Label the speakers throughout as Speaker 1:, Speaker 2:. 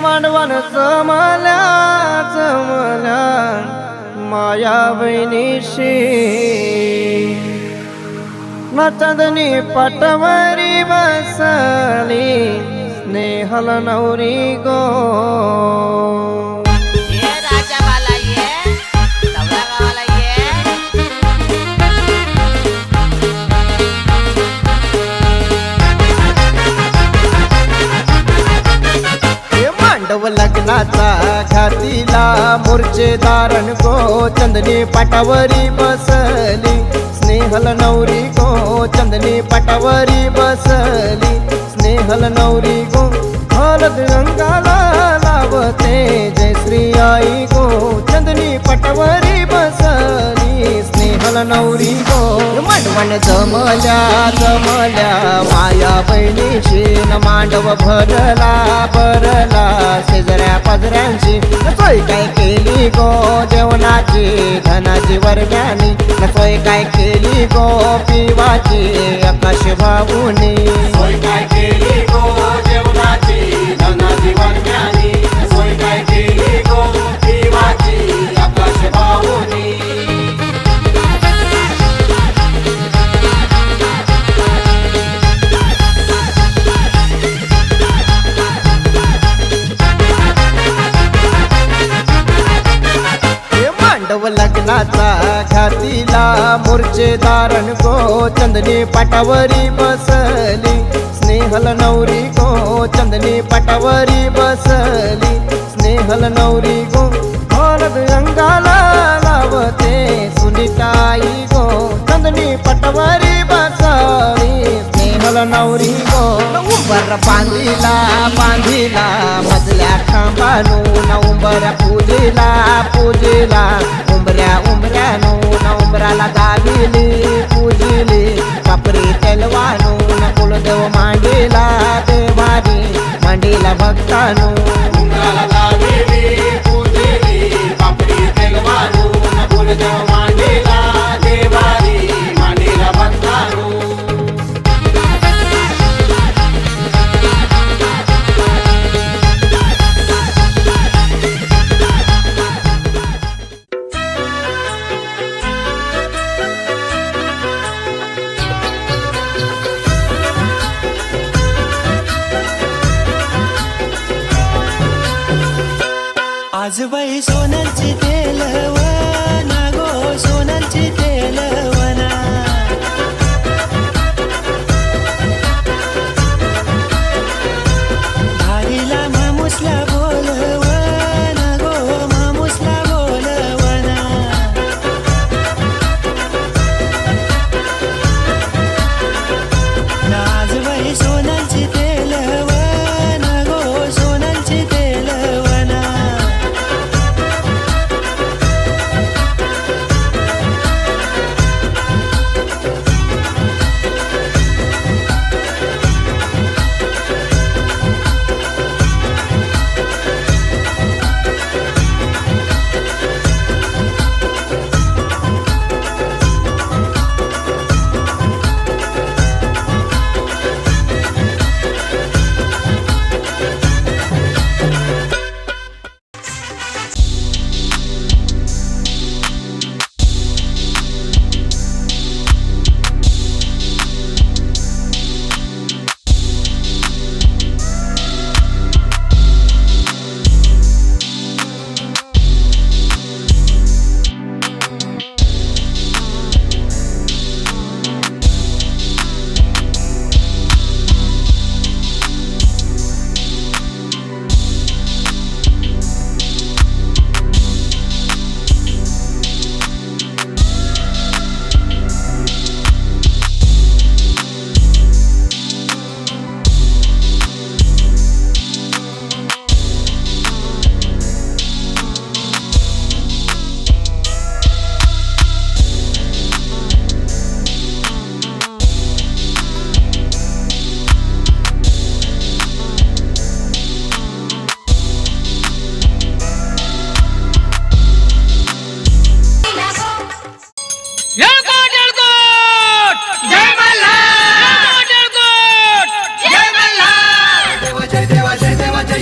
Speaker 1: मांडवान जमल्या जमल्या माया बहिणीशी चांदणी पाटावरी बसली स्नेहल नवरी गो लग्नाचा घातीला मोर्चेदारण गो चंदनी पाटावरी बसली स्नेहल नवरी गो चंदनी पाटावरी बसली स्नेहल नवरी गो हळद रंगाला लावते जय श्री आई गो चंदनी पाटावरी बसली स्नेहल नवरी गो मांडवण जमल्या जमल्या माया बहिणीशी न मांडव भरला भरला शेजऱ्या पाजऱ्यांची सोय काय केली गो जेवणाची धनाची वर्गानी सोय काय केली गो पिवाची आकाश भाऊनी सोय काय केली गो जेवणाची धनाची वर्गानी सोय काय केली गो पिवाची आकाश भाऊनी लग्नाचा घातीला मोर्चेदारण गो चंदनी पाटावरी बसली स्नेहल नवरी गो चंदनी पाटावरी बसली स्नेहल नवरी गो हळद रंगाला लावते सुनीताई गो चंदनी पाटावरी बसली स्नेहल नवरी गो उंबर बांधिला बांधिला मजल्या खांबानू ना उंबर पूजिला पूजिला उंबऱ्या उंबऱ्यानो ना उंबराला दाबिली पूजिली कापरी तेलवानो ना कुलदेव मांडीला देवानी मांडीला भक्तानो उंबराला दाबिली पूजिली कापरी तेलवानो ना कुलदेव मांडीला देवानी मांडीला भक्तानो
Speaker 2: आज बाई सोन्याची तेलवना गो सोन्याची तेलवना भारीला मामुसला बोलवना गो मामुसला बोलवना आज बाई सोन्याची तेलवना गो सोन्याची तेलवना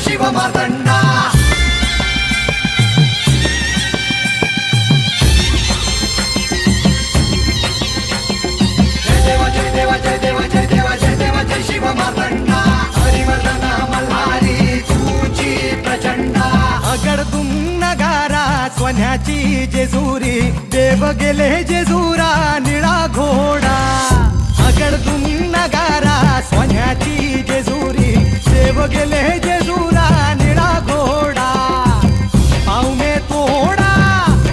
Speaker 3: शिव मार्तंड
Speaker 2: सोन्याची जेजुरी देव गेले जेजुरा निळा घोडा अगडतून नगारा सोन्याची जेजुरी देव गेले जेजुरा निळा घोडा पाऊ में तोडा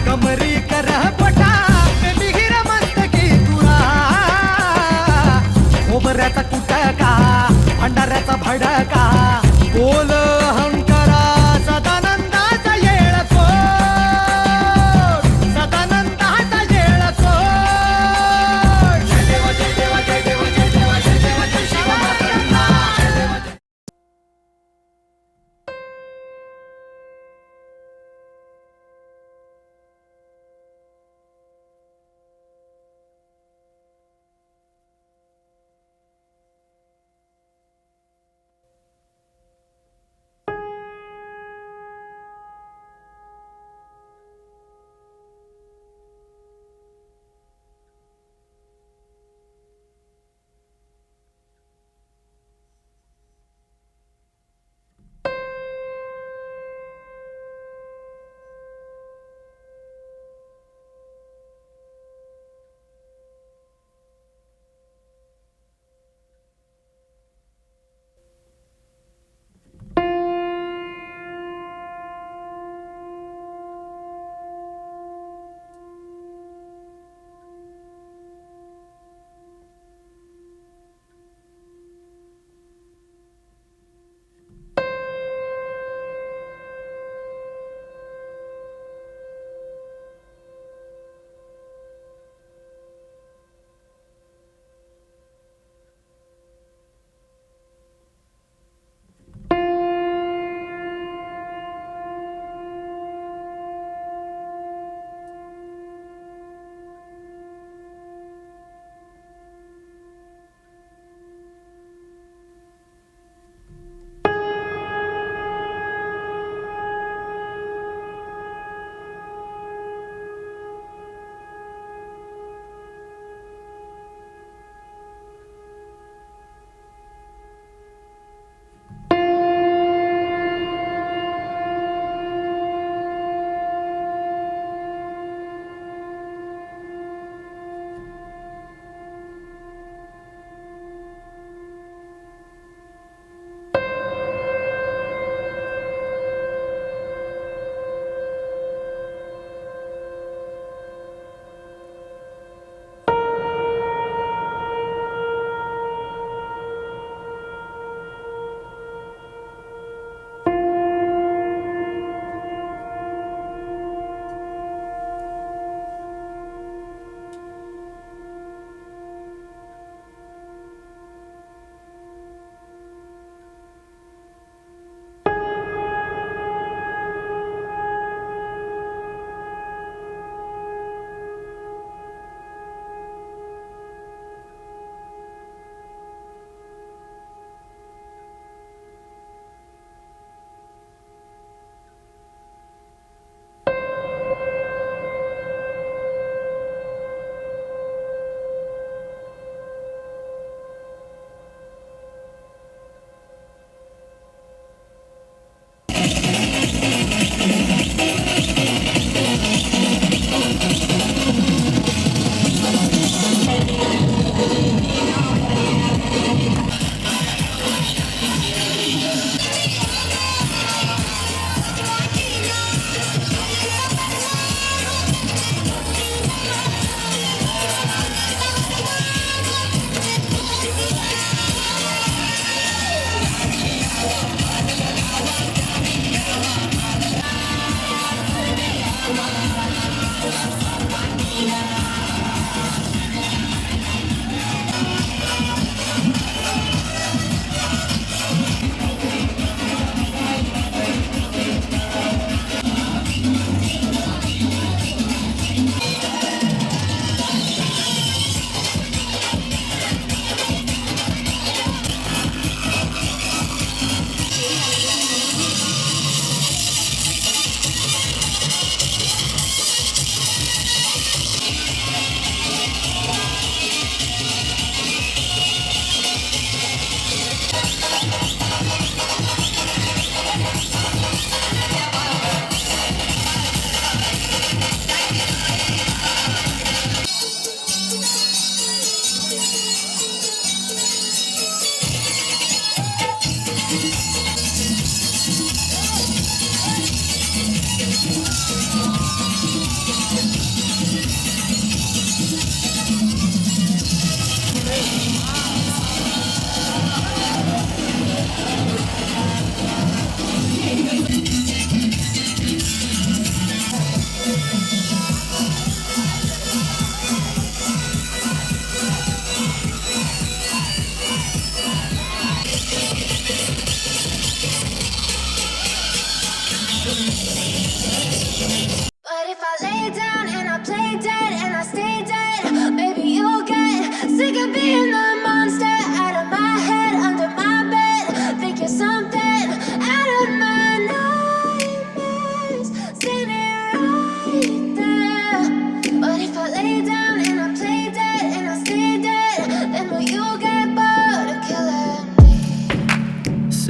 Speaker 2: कमरी कर पटा बिहिर मस्तकी तुरा खोबऱ्याचा कुटका भंडाऱ्याचा भडका बोल अहंकारा सदानंदाचा येळको सदानंदाचा येळको जय देव जय देव जय देव जय देव जय देव जय Shiv Matanga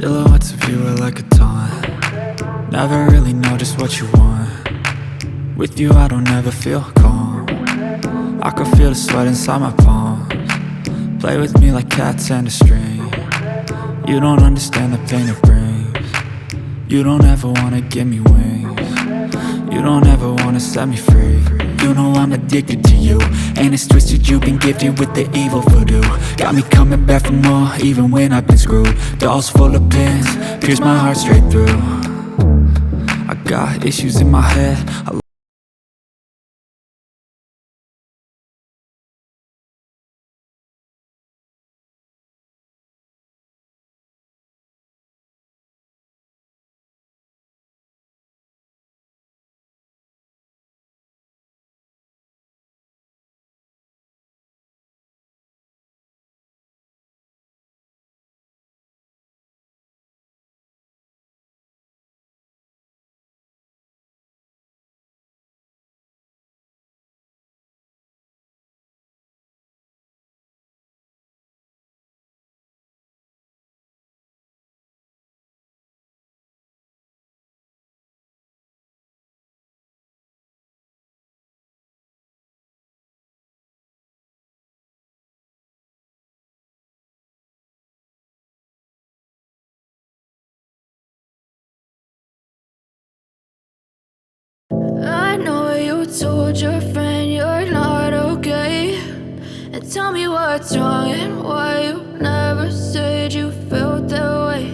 Speaker 3: Silhouettes of you are like a taunt. Never really know just what you want. With you I don't ever feel calm. I can feel the sweat inside my palms. Play with me like cats and a string. You don't understand the pain it brings. You don't ever wanna give me wings. You don't ever wanna set me free. You know I'm addicted to you, and it's twisted, you've been gifted with the evil voodoo. Got me coming back for more, even when I've been screwed. Dolls full of pins, pierce my heart straight through. I got issues in my head.
Speaker 4: I know you told your friend you're not okay. And tell me what's wrong and why you never said you felt that way.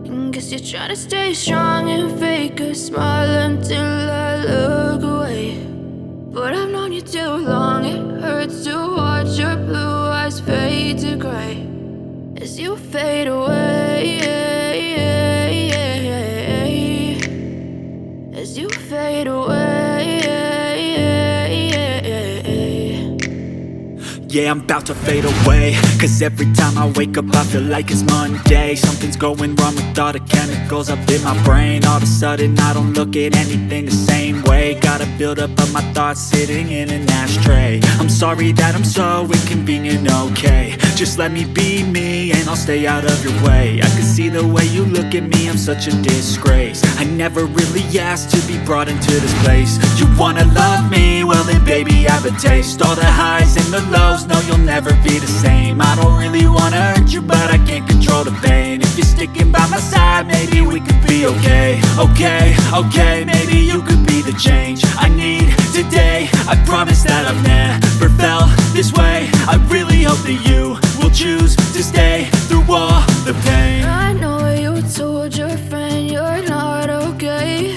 Speaker 4: And guess you're trying to stay strong and fake a smile until I look away. But I've known you too long, it hurts to watch your blue eyes fade to gray as you fade away. As you fade away.
Speaker 3: Yeah, I'm about to fade away, cause every time I wake up I feel like it's Monday. Something's going wrong with all the chemicals up in my brain. All of a sudden I don't look at anything the same way. Gotta build up of my thoughts sitting in an ashtray. I'm sorry that I'm so inconvenient, okay. Just let me be me and I'll stay out of your way. I can see the way you look at me, I'm such a disgrace. I never really asked to be brought into this place. You wanna love me? Well then baby I have a taste. All the highs and the lows, no you'll never be the same. I don't really wanna hurt you but I can't control the pain. If you're sticking by my side maybe we could be okay. Okay, maybe you could be the change I need today. I promise that I've never felt this way. I really hope that you will choose to stay through all the pain.
Speaker 4: I know you told your friend you're not okay.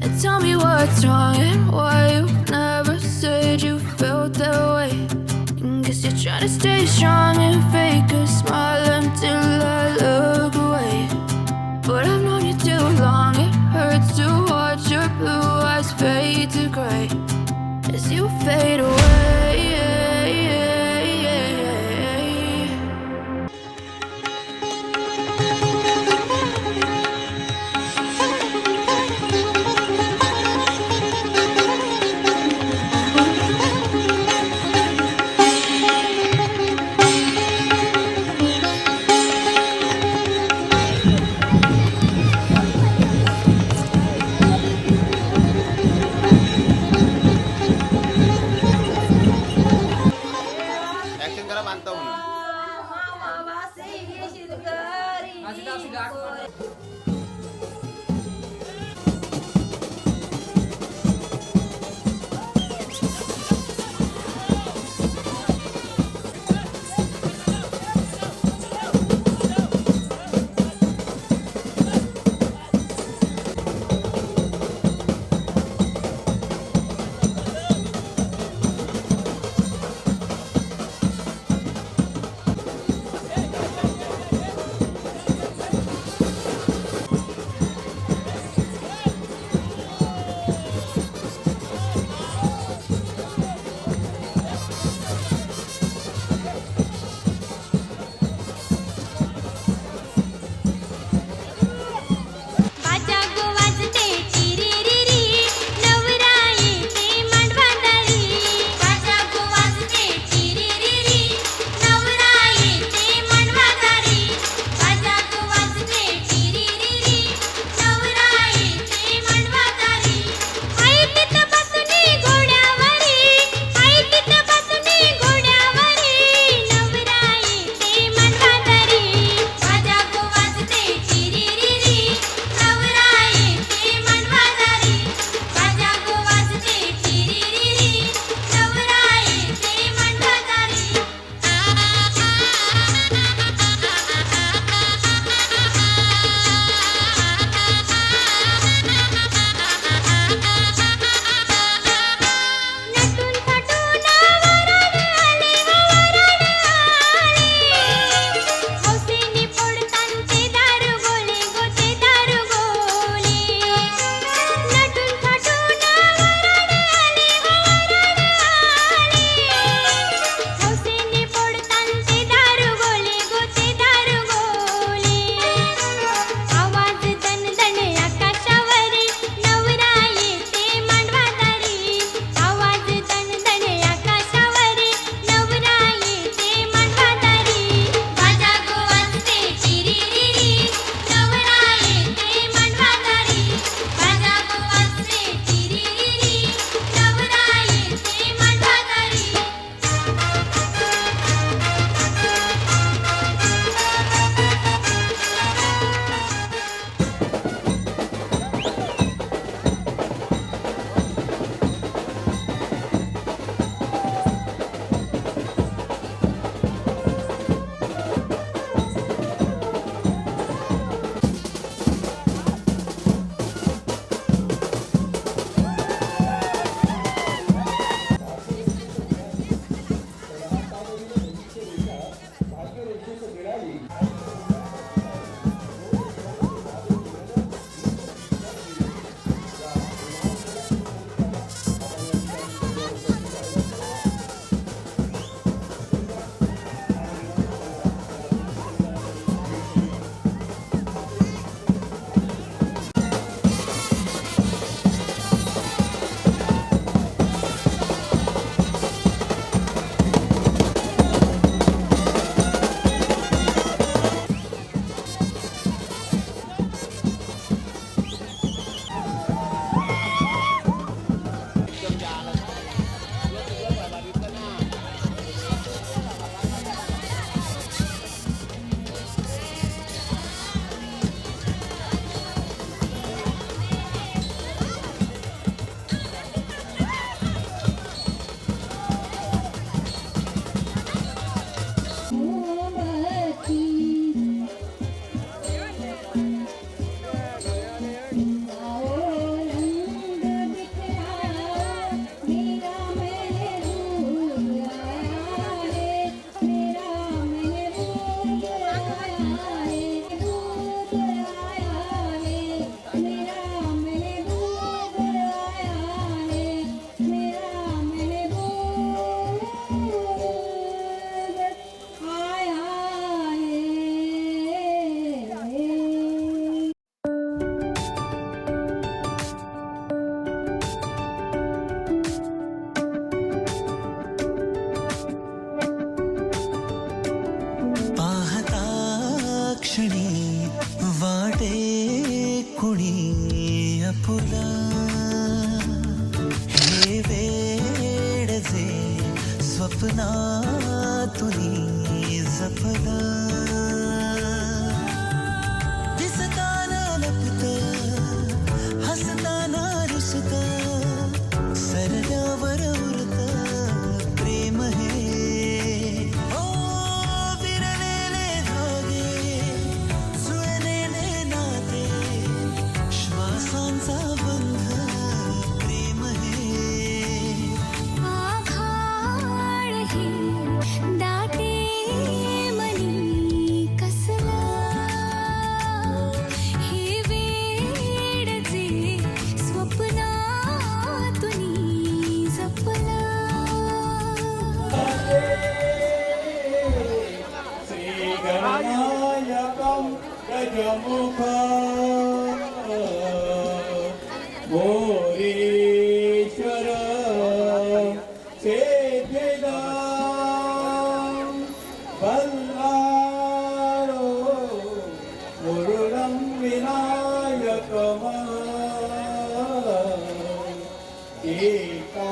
Speaker 4: And tell me what's wrong and why you never said you felt that way. And guess you're trying to stay strong and fake a smile until I look away. But I've known you too long, it hurts to watch your blue eyes fade to gray as you fade away.
Speaker 1: Action करा बांधतो म्हणून.
Speaker 5: वाटे कुणी आपुला हे वेड जे स्वप्नातुनी जपला दिसताना लपत हसताना रुसत सरल्यावर उरत प्रेम हे ओ विरलेले धागे जुळलेले नाते श्वासांचा बंध प्रेम हे
Speaker 4: आभाळ हे दाटे मनी कसला हे वेड जे स्वप्नातुनी जपला
Speaker 6: श्रीगणायकं गजमुखं मोरेश्वरं सेव्यदां बल्लारो मुरुडं विनायकम् एका